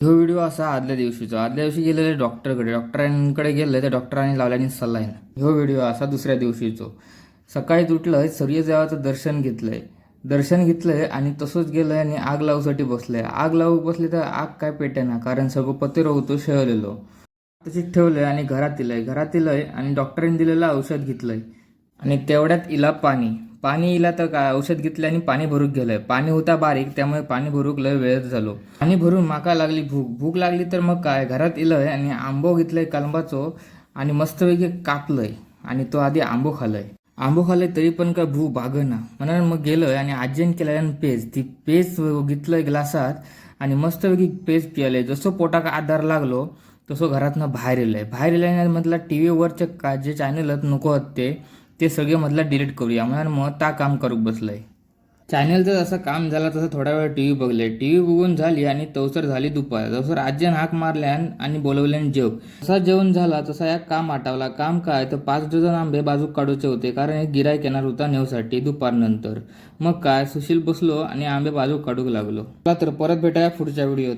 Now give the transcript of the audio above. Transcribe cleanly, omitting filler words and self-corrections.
ह्यो व्हिडिओ असा आदल्या दिवशी गेलेले डॉक्टरांकडे गेले, त्या डॉक्टरांनी लावल्याने सलाईन. ह्यो व्हिडिओ असा दुसऱ्या दिवशीचो. सकाळी उठलंय, सूर्यदेवाचं दर्शन घेतलंय आणि तसंच गेलंय आणि आग लावूसाठी बसलंय. आग लावू बसले तर आग काय पेटेना, कारण सगळं पत्र होतो शेळलेलो. तशीच ठेवलंय आणि घरात इलंय आणि डॉक्टरांनी दिलेलं औषध घेतलंय आणि तेवढ्यात इला पाणी इला तर काय औषध घेतलं आणि पाणी भरूक गेलंय. पाणी होता बारीक, त्यामुळे पाणी भरूक लय वेळच झालो. पाणी भरून माका लागली भूक लागली, तर मग काय घरात इलंय आणि आंबो घेतलंय कलमाचो आणि मस्तपैकी कापलंय आणि तो आधी आंबो खाल्लंय तरी पण काय भूक भागना. म्हणून मग गेलोय आणि आजीन केलेल्या ती पेज घेतलंय ग्लासात आणि मस्तपैकी पेज पियालंय. जसं पोटाक आधार लागलो तसं घरातनं बाहेर इलंय मधला टी व्हीवरचे जे चॅनल नको ते सगळे मधला डिलीट करूया म्हणून मग ता काम करूक बसलंय. चॅनलचं जसं काम झालं तसं थोडा वेळ T V Baghel. T V बघून झाली आणि तवसर झाली दुपार. तवसर आजीन हाक मारल्यान आणि बोलवल्यान जेव. जसा जेवण झाला तसा या काम आठवला. काम काय तर 5 डझन आंबे बाजूक काढूचे होते, कारण एक गिराईक येणार होता नेवसाठी दुपारनंतर. मग काय सुशील बसलो आणि आंबे बाजूक काढूक लागलो. चला तर परत भेटाया पुढच्या व्हिडिओत.